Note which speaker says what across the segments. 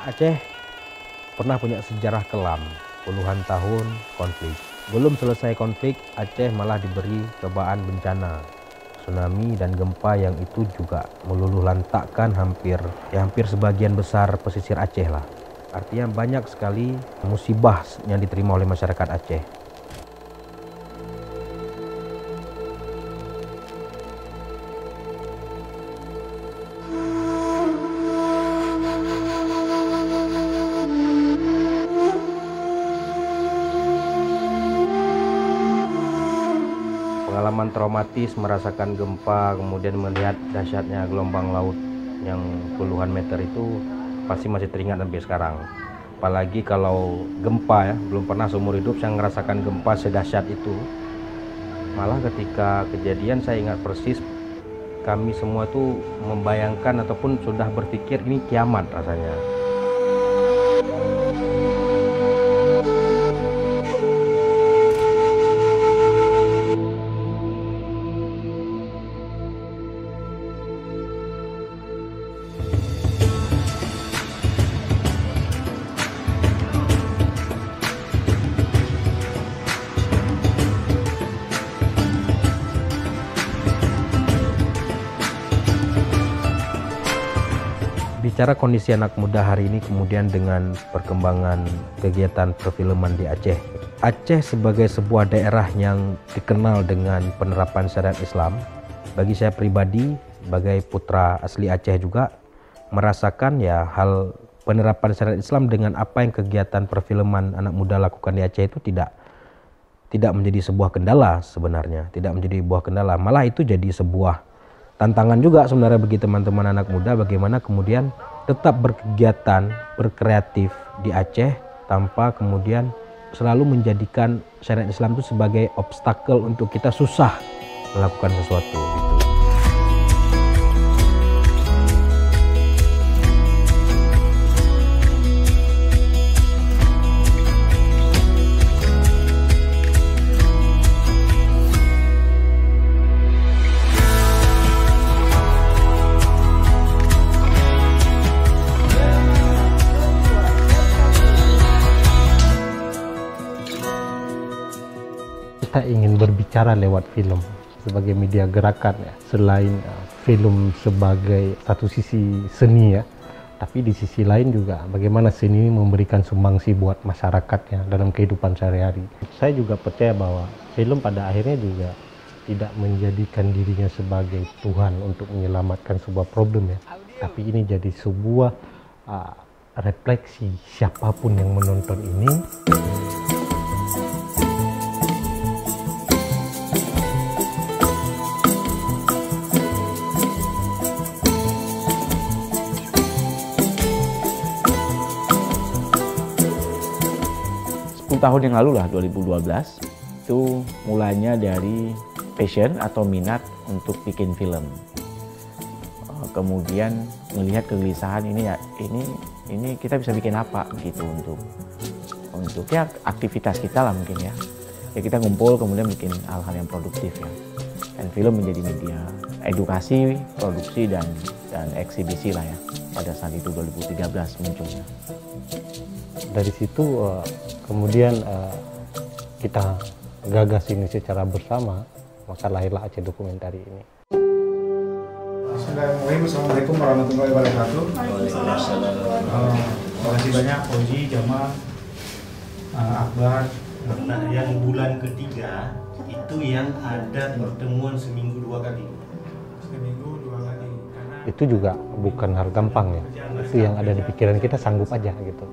Speaker 1: Aceh pernah punya sejarah kelam, puluhan tahun konflik. Belum selesai konflik, Aceh malah diberi cobaan bencana, tsunami dan gempa yang itu juga meluluh lantakkan hampir sebagian besar pesisir Aceh lah. Artinya banyak sekali musibah yang diterima oleh masyarakat Aceh. Pengalaman traumatis merasakan gempa, kemudian melihat dahsyatnya gelombang laut yang puluhan meter itu pasti masih teringat sampai sekarang. Apalagi kalau gempa ya, belum pernah seumur hidup saya merasakan gempa sedahsyat itu. Malah ketika kejadian saya ingat persis, kami semua tuh membayangkan ataupun sudah berpikir ini kiamat rasanya. Bicara kondisi anak muda hari ini kemudian dengan perkembangan kegiatan perfilman di Aceh. Aceh sebagai sebuah daerah yang dikenal dengan penerapan syariat Islam, bagi saya pribadi sebagai putra asli Aceh juga merasakan ya hal penerapan syariat Islam dengan apa yang kegiatan perfilman anak muda lakukan di Aceh itu tidak menjadi sebuah kendala sebenarnya, tidak menjadi sebuah kendala, malah itu jadi sebuah tantangan juga sebenarnya bagi teman-teman anak muda bagaimana kemudian tetap berkegiatan, berkreatif di Aceh tanpa kemudian selalu menjadikan syariat Islam itu sebagai obstacle untuk kita susah melakukan sesuatu gitu.
Speaker 2: Kita ingin berbicara lewat film sebagai media gerakan ya. Selain film sebagai satu sisi seni ya, tapi di sisi lain juga bagaimana seni ini memberikan sumbangsi buat masyarakatnya dalam kehidupan sehari-hari. Saya juga percaya bahwa film pada akhirnya juga tidak menjadikan dirinya sebagai Tuhan untuk menyelamatkan sebuah problem ya, tapi ini jadi sebuah refleksi siapapun yang menonton ini.
Speaker 3: 10 tahun yang lalu lah, 2012, itu mulainya dari passion atau minat untuk bikin film. Kemudian melihat kegelisahan ini kita bisa bikin apa gitu untuk ya aktivitas kita lah mungkin ya. Ya kita ngumpul kemudian bikin hal-hal yang produktif ya. Dan film menjadi media edukasi, produksi dan eksibisi lah ya. Pada saat itu 2013 munculnya.
Speaker 2: Dari situ kemudian kita gagas ini secara bersama, maka lahirlah Aceh Dokumentari ini.
Speaker 4: Assalamualaikum warahmatullahi wabarakatuh. Terima kasih banyak Fauzi, Jamal, Akbar.
Speaker 5: Yang bulan ketiga itu yang ada pertemuan seminggu 2 kali.
Speaker 2: Itu juga bukan hal gampang ya. Itu yang ada di pikiran kita sanggup aja gitu.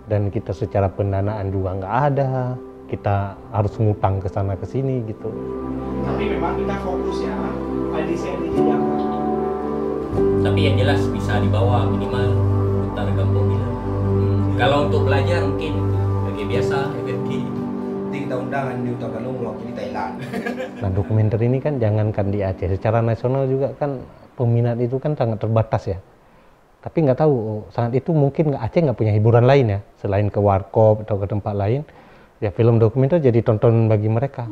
Speaker 2: Dan kita secara pendanaan juga nggak ada, kita harus ngutang ke sana ke sini gitu.
Speaker 6: Tapi memang kita fokus ya pada desain di Jakarta.
Speaker 7: Tapi yang jelas bisa dibawa minimal putar kampung gitu. Kalau untuk belajar mungkin bagi biasa FFG.
Speaker 8: Kita undangan di Utara mewakili Thailand.
Speaker 2: Nah dokumenter ini kan jangankan di Aceh, secara nasional juga kan peminat itu kan sangat terbatas ya. Tapi nggak tahu saat itu mungkin Aceh nggak punya hiburan lain ya selain ke warkop atau ke tempat lain, ya film dokumenter jadi tontonan bagi mereka.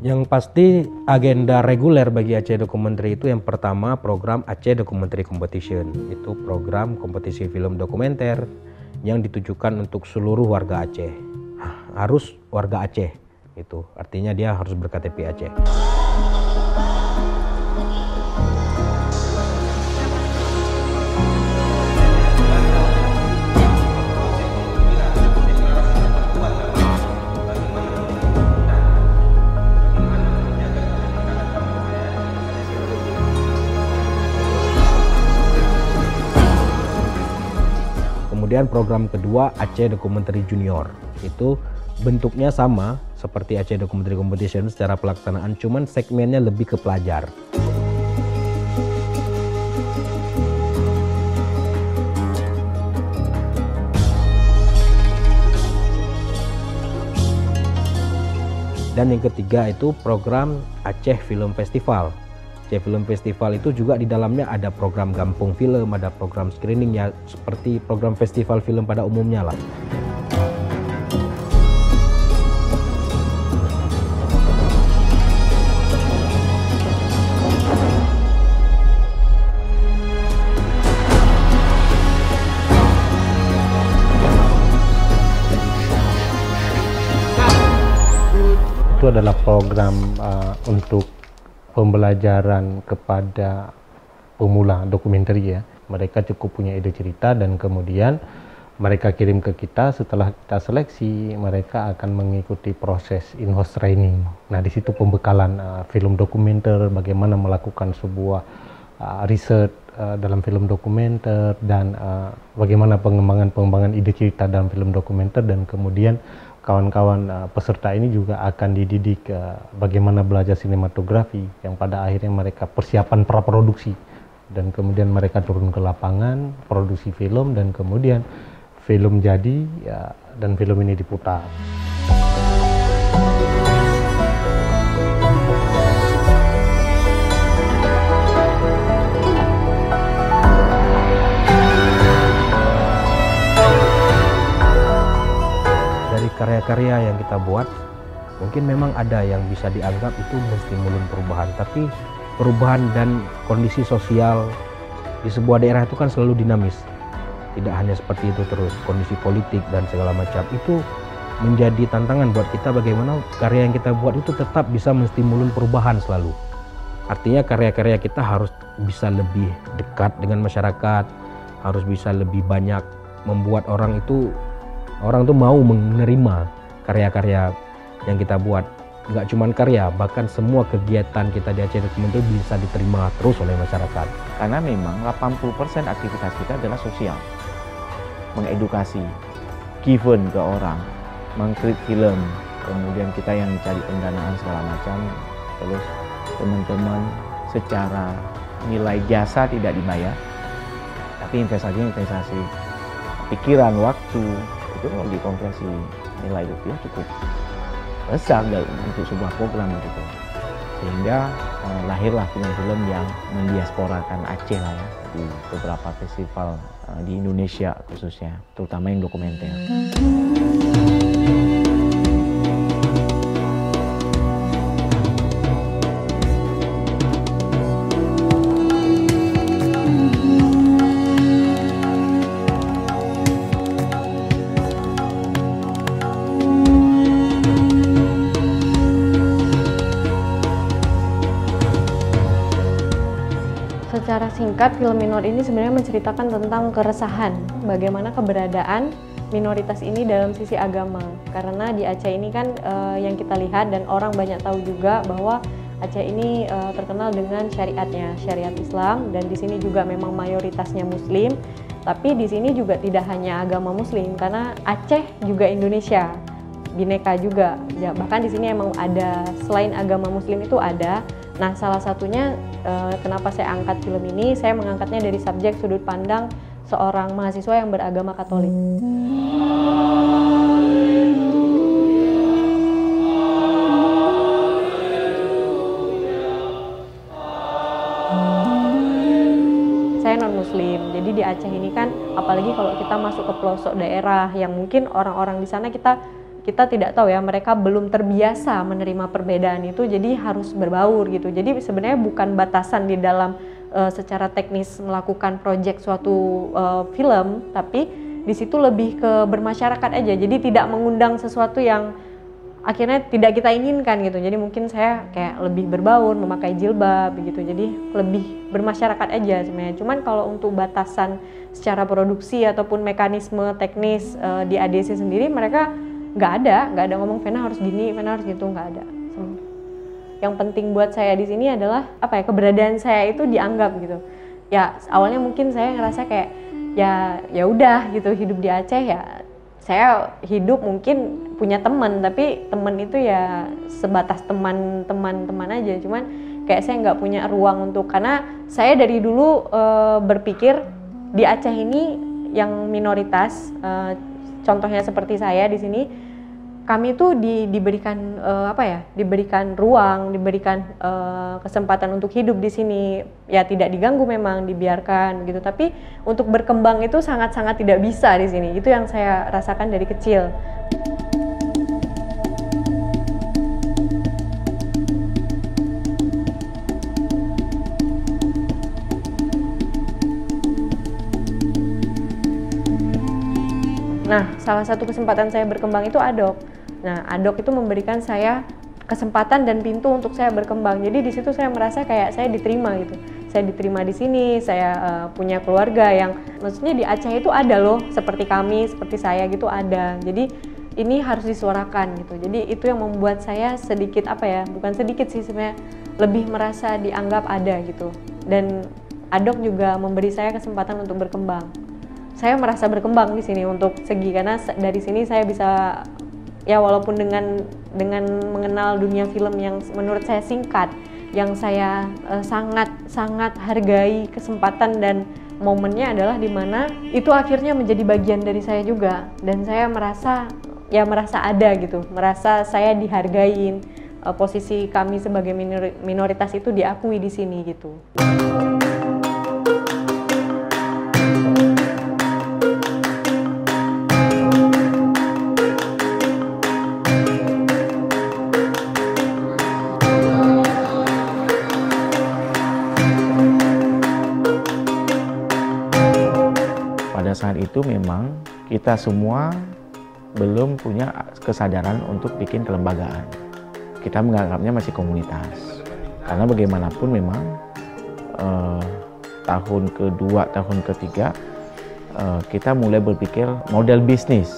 Speaker 1: Yang pasti agenda reguler bagi Aceh Documentary itu yang pertama program Aceh Documentary Competition. Itu program kompetisi film dokumenter yang ditujukan untuk seluruh warga Aceh. Harus warga Aceh. Itu artinya dia harus berKTP Aceh. Kemudian program kedua Aceh Documentary Junior, itu bentuknya sama seperti Aceh Documentary Competition secara pelaksanaan, cuman segmennya lebih ke pelajar. Dan yang ketiga itu program Aceh Film Festival. Aceh Film Festival itu juga di dalamnya ada program Gampung Film, ada program screening ya seperti program festival film pada umumnya lah.
Speaker 2: Itu adalah program untuk pembelajaran kepada pemula dokumenter ya. Mereka cukup punya ide cerita dan kemudian mereka kirim ke kita. Setelah kita seleksi, mereka akan mengikuti proses in-house training. Nah, di situ pembekalan film dokumenter, bagaimana melakukan sebuah riset dalam film dokumenter dan bagaimana pengembangan ide cerita dalam film dokumenter, dan kemudian kawan-kawan peserta ini juga akan dididik bagaimana belajar sinematografi, yang pada akhirnya mereka persiapan praproduksi dan kemudian mereka turun ke lapangan produksi film dan kemudian film jadi ya, dan film ini diputar.
Speaker 1: Karya-karya yang kita buat mungkin memang ada yang bisa dianggap itu menstimulus perubahan, tapi perubahan dan kondisi sosial di sebuah daerah itu kan selalu dinamis, tidak hanya seperti itu terus. Kondisi politik dan segala macam itu menjadi tantangan buat kita, bagaimana karya yang kita buat itu tetap bisa menstimulus perubahan selalu. Artinya karya-karya kita harus bisa lebih dekat dengan masyarakat, harus bisa lebih banyak membuat orang tuh mau menerima karya-karya yang kita buat. Nggak cuma karya, bahkan semua kegiatan kita di Aceh Documentary bisa diterima terus oleh masyarakat.
Speaker 3: Karena memang 80% aktivitas kita adalah sosial. Mengedukasi, given ke orang, mengkrit film, kemudian kita yang mencari pendanaan segala macam, terus teman-teman secara nilai jasa tidak dibayar, tapi investasi pikiran, waktu, itu kalau dikonversi nilai rupiah cukup besar untuk sebuah program gitu, sehingga lahirlah film-film yang mendiasporakan Aceh lah ya di beberapa festival di Indonesia khususnya, terutama yang dokumenter.
Speaker 9: Secara singkat, film minor ini sebenarnya menceritakan tentang keresahan bagaimana keberadaan minoritas ini dalam sisi agama. Karena di Aceh ini kan yang kita lihat dan orang banyak tahu juga bahwa Aceh ini terkenal dengan syariatnya, syariat Islam, dan di sini juga memang mayoritasnya Muslim. Tapi di sini juga tidak hanya agama Muslim, karena Aceh juga Indonesia, bineka juga. Ya, bahkan di sini emang ada selain agama Muslim itu ada. Nah, salah satunya kenapa saya angkat film ini, saya mengangkatnya dari subjek sudut pandang seorang mahasiswa yang beragama Katolik. Saya non-muslim, jadi di Aceh ini kan apalagi kalau kita masuk ke pelosok daerah yang mungkin orang-orang di sana kita kita tidak tahu ya, mereka belum terbiasa menerima perbedaan itu, jadi harus berbaur gitu. Jadi sebenarnya bukan batasan di dalam secara teknis melakukan proyek suatu film, tapi di situ lebih ke bermasyarakat aja. Jadi tidak mengundang sesuatu yang akhirnya tidak kita inginkan gitu. Jadi mungkin saya kayak lebih berbaur, memakai jilbab gitu. Jadi lebih bermasyarakat aja sebenarnya. Cuman kalau untuk batasan secara produksi ataupun mekanisme teknis di ADC sendiri, mereka nggak ada ngomong Vena harus gini, Vena harus gitu, nggak ada. Yang penting buat saya di sini adalah apa ya, keberadaan saya itu dianggap gitu. Ya awalnya mungkin saya ngerasa kayak ya udah gitu, hidup di Aceh ya saya hidup mungkin punya teman, tapi teman itu ya sebatas teman aja. Cuman kayak saya nggak punya ruang untuk, karena saya dari dulu berpikir di Aceh ini yang minoritas, contohnya seperti saya di sini, kami tuh diberikan diberikan ruang, diberikan kesempatan untuk hidup di sini. Ya tidak diganggu memang, dibiarkan gitu. Tapi untuk berkembang itu sangat-sangat tidak bisa di sini. Itu yang saya rasakan dari kecil. Nah, salah satu kesempatan saya berkembang itu ADOK. Nah, ADOK itu memberikan saya kesempatan dan pintu untuk saya berkembang. Jadi di situ saya merasa kayak saya diterima gitu. Saya diterima di sini, saya punya keluarga yang maksudnya di Aceh itu ada loh, seperti kami, seperti saya gitu ada. Jadi ini harus disuarakan gitu. Jadi itu yang membuat saya sedikit bukan sedikit sih sebenarnya, lebih merasa dianggap ada gitu. Dan ADOK juga memberi saya kesempatan untuk berkembang. Saya merasa berkembang di sini untuk segi, karena dari sini saya bisa ya walaupun dengan mengenal dunia film yang menurut saya singkat, yang saya sangat hargai kesempatan dan momennya adalah di mana itu akhirnya menjadi bagian dari saya juga, dan saya merasa ada gitu, merasa saya dihargain, posisi kami sebagai minoritas itu diakui di sini gitu.
Speaker 3: Pada saat itu memang kita semua belum punya kesadaran untuk bikin kelembagaan. Kita menganggapnya masih komunitas. Karena bagaimanapun memang tahun kedua, tahun ketiga kita mulai berpikir model bisnis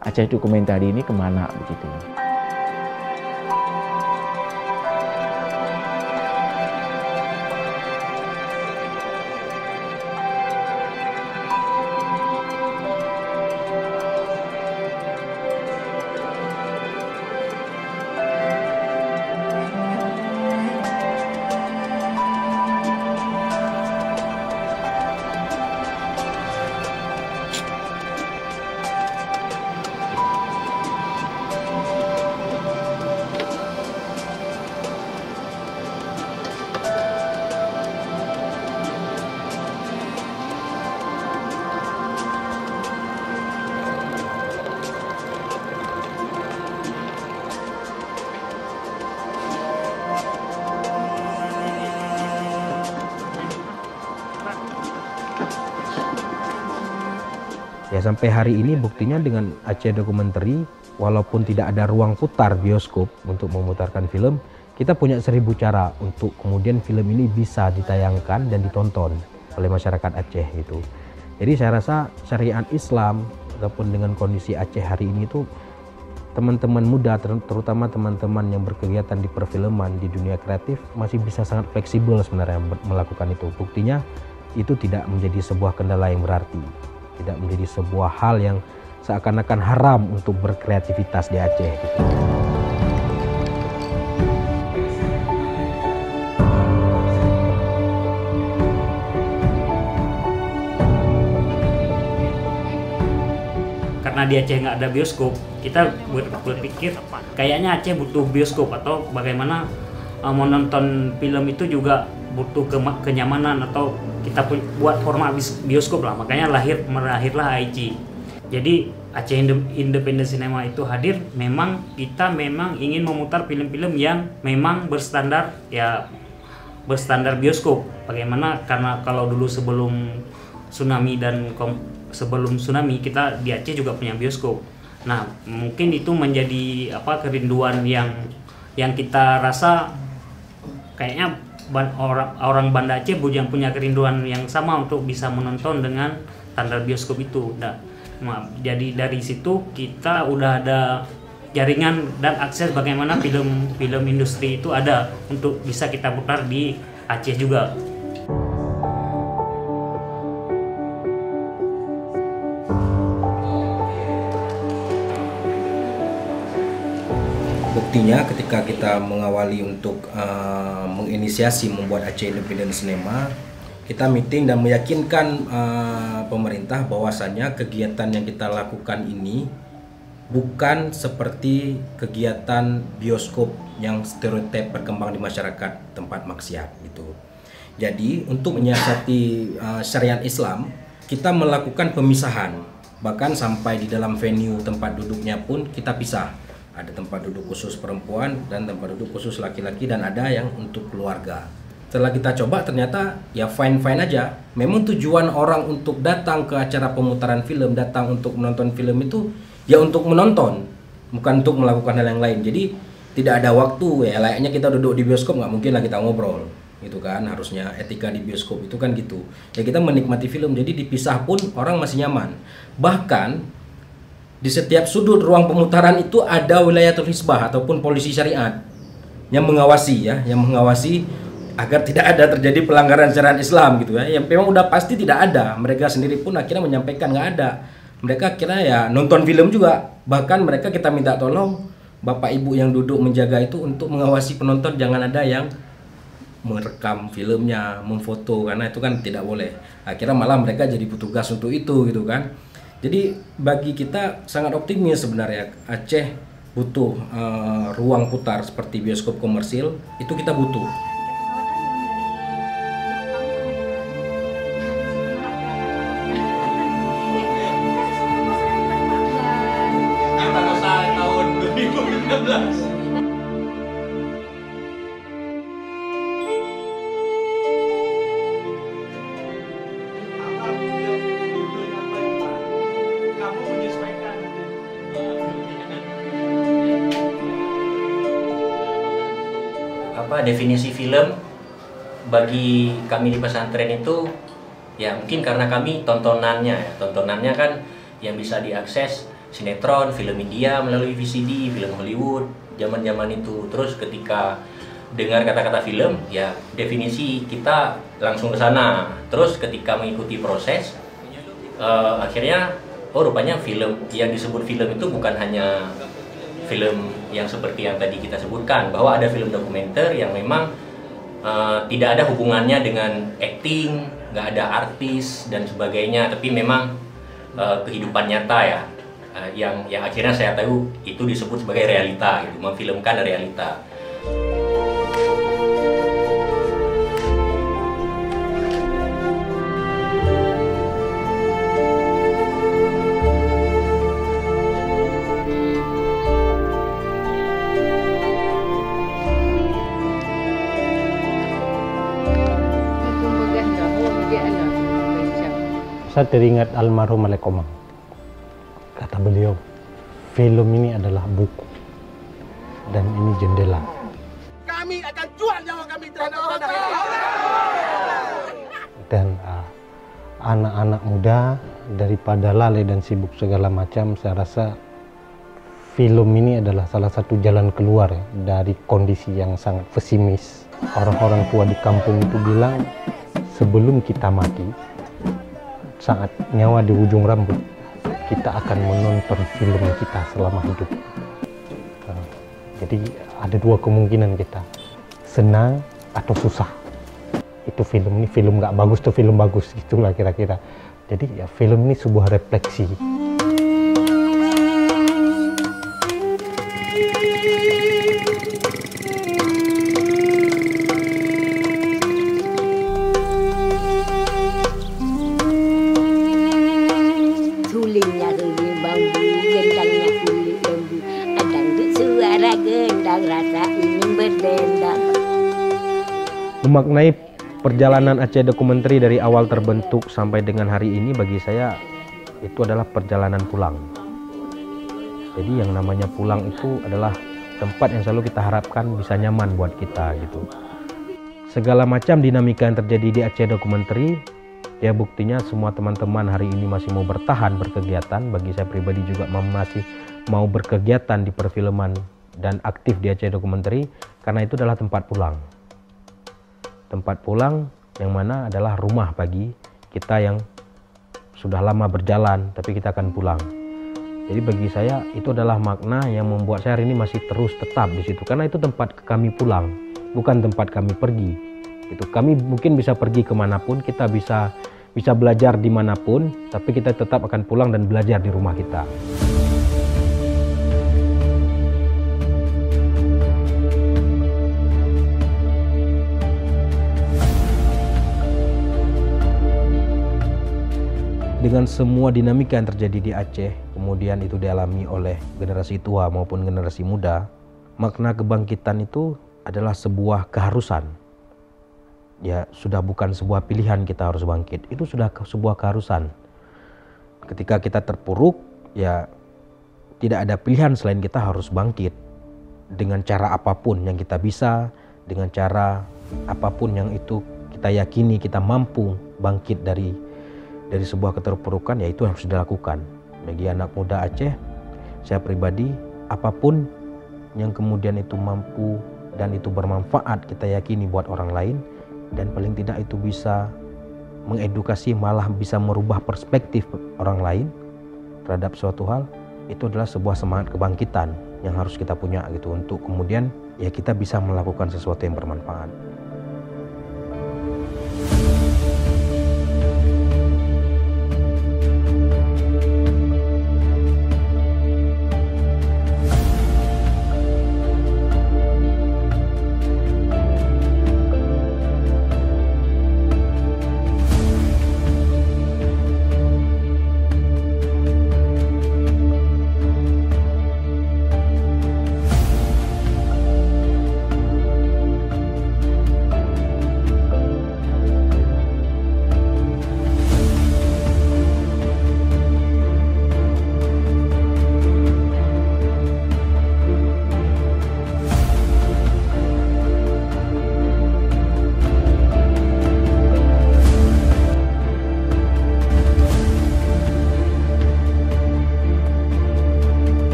Speaker 3: Aceh Dokumentari ini kemana begitu.
Speaker 1: Ya sampai hari ini buktinya dengan Aceh Dokumentari, walaupun tidak ada ruang putar bioskop untuk memutarkan film, kita punya 1000 cara untuk kemudian film ini bisa ditayangkan dan ditonton oleh masyarakat Aceh gitu. Jadi saya rasa syariat Islam ataupun dengan kondisi Aceh hari ini tuh teman-teman muda, terutama teman-teman yang berkegiatan di perfilman, di dunia kreatif, masih bisa sangat fleksibel sebenarnya melakukan itu. Buktinya itu tidak menjadi sebuah kendala yang berarti, tidak menjadi sebuah hal yang seakan-akan haram untuk berkreativitas di Aceh gitu.
Speaker 4: Karena di Aceh nggak ada bioskop, kita berpikir kayaknya Aceh butuh bioskop, atau bagaimana mau nonton film itu juga butuh kenyamanan, atau kita buat format bioskop lah. Makanya lahirlah AIG. Jadi Aceh Independent Cinema itu hadir memang kita memang ingin memutar film-film yang memang berstandar bioskop. Bagaimana, karena kalau dulu sebelum tsunami sebelum tsunami kita di Aceh juga punya bioskop. Nah, mungkin itu menjadi kerinduan yang kita rasa kayaknya orang Banda Aceh yang punya kerinduan yang sama untuk bisa menonton dengan standar bioskop itu. Jadi dari situ kita udah ada jaringan dan akses bagaimana film industri itu ada untuk bisa kita putar di Aceh juga.
Speaker 8: Buktinya ketika kita mengawali untuk menginisiasi membuat Aceh Independent Cinema, kita meeting dan meyakinkan pemerintah bahwasannya kegiatan yang kita lakukan ini bukan seperti kegiatan bioskop yang stereotip berkembang di masyarakat tempat maksiat gitu. Jadi untuk menyiasati syariat Islam, kita melakukan pemisahan, bahkan sampai di dalam venue tempat duduknya pun kita pisah. Ada tempat duduk khusus perempuan dan tempat duduk khusus laki-laki, dan ada yang untuk keluarga. Setelah kita coba ternyata ya fine-fine aja. Memang tujuan orang untuk datang ke acara pemutaran film, datang untuk menonton film itu ya untuk menonton, bukan untuk melakukan hal yang lain. Jadi tidak ada waktu ya, layaknya kita duduk di bioskop nggak mungkin lah kita ngobrol gitu kan. Harusnya etika di bioskop itu kan gitu ya, kita menikmati film. Jadi dipisah pun orang masih nyaman. Bahkan di setiap sudut ruang pemutaran itu ada wilayatul hisbah ataupun polisi syariat yang mengawasi ya, yang mengawasi agar tidak ada terjadi pelanggaran syariat Islam gitu ya. Yang memang udah pasti tidak ada. Mereka sendiri pun akhirnya menyampaikan nggak ada. Mereka akhirnya ya nonton film juga. Bahkan mereka kita minta tolong bapak ibu yang duduk menjaga itu untuk mengawasi penonton, jangan ada yang merekam filmnya, memfoto, karena itu kan tidak boleh. Akhirnya malah mereka jadi petugas untuk itu gitu kan. Jadi bagi kita sangat optimis sebenarnya. Aceh butuh ruang putar seperti bioskop komersil, itu kita butuh.
Speaker 7: Tahun 2016. Definisi film bagi kami di pesantren itu ya mungkin karena kami tontonannya kan yang bisa diakses sinetron, film India melalui VCD, film Hollywood zaman-zaman itu. Terus ketika dengar kata-kata film ya definisi kita langsung ke sana. Terus ketika mengikuti proses akhirnya rupanya film yang disebut film itu bukan hanya film yang seperti yang tadi kita sebutkan, bahwa ada film dokumenter yang memang tidak ada hubungannya dengan acting, nggak ada artis dan sebagainya, tapi memang kehidupan nyata ya, yang akhirnya saya tahu itu disebut sebagai realita, gitu, memfilmkan realita.
Speaker 2: Saya teringat almarhum Malek Komang. Kata beliau, film ini adalah buku dan ini jendela.
Speaker 10: Kami akan jual nyawa kami terhadap tanah.
Speaker 2: Dan anak-anak muda daripada lalai dan sibuk segala macam, saya rasa film ini adalah salah satu jalan keluar ya, dari kondisi yang sangat pesimis. Orang-orang tua di kampung itu bilang, sebelum kita mati, saat nyawa di ujung rambut, kita akan menonton film kita selama hidup. Jadi ada dua kemungkinan kita, senang atau susah. Itu film ini, film nggak bagus tuh film bagus, gitulah kira-kira. Jadi ya film ini sebuah refleksi.
Speaker 11: udah ngerasa ini berbeda.
Speaker 1: Memaknai perjalanan Aceh Documentary dari awal terbentuk sampai dengan hari ini bagi saya itu adalah perjalanan pulang. Jadi yang namanya pulang itu adalah tempat yang selalu kita harapkan bisa nyaman buat kita gitu. Segala macam dinamika yang terjadi di Aceh Documentary, ya buktinya semua teman-teman hari ini masih mau bertahan berkegiatan. Bagi saya pribadi juga masih mau berkegiatan di perfilman dan aktif di Aceh Documentary karena itu adalah tempat pulang. Tempat pulang yang mana adalah rumah bagi kita yang sudah lama berjalan tapi kita akan pulang. Jadi bagi saya itu adalah makna yang membuat saya hari ini masih terus tetap di situ karena itu tempat kami pulang, bukan tempat kami pergi. Itu kami mungkin bisa pergi kemanapun, kita bisa belajar dimanapun, tapi kita tetap akan pulang dan belajar di rumah kita. Dengan semua dinamika yang terjadi di Aceh, kemudian itu dialami oleh generasi tua maupun generasi muda, makna kebangkitan itu adalah sebuah keharusan. Ya, sudah bukan sebuah pilihan kita harus bangkit, itu sudah sebuah keharusan. Ketika kita terpuruk, ya tidak ada pilihan selain kita harus bangkit. Dengan cara apapun yang kita bisa, dengan cara apapun yang itu kita yakini kita mampu bangkit dari sebuah keterpurukan, ya itu harus dilakukan. Bagi anak muda Aceh, saya pribadi, apapun yang kemudian itu mampu dan itu bermanfaat kita yakini buat orang lain, dan paling tidak itu bisa mengedukasi, malah bisa merubah perspektif orang lain terhadap suatu hal, itu adalah sebuah semangat kebangkitan yang harus kita punya gitu, untuk kemudian ya kita bisa melakukan sesuatu yang bermanfaat.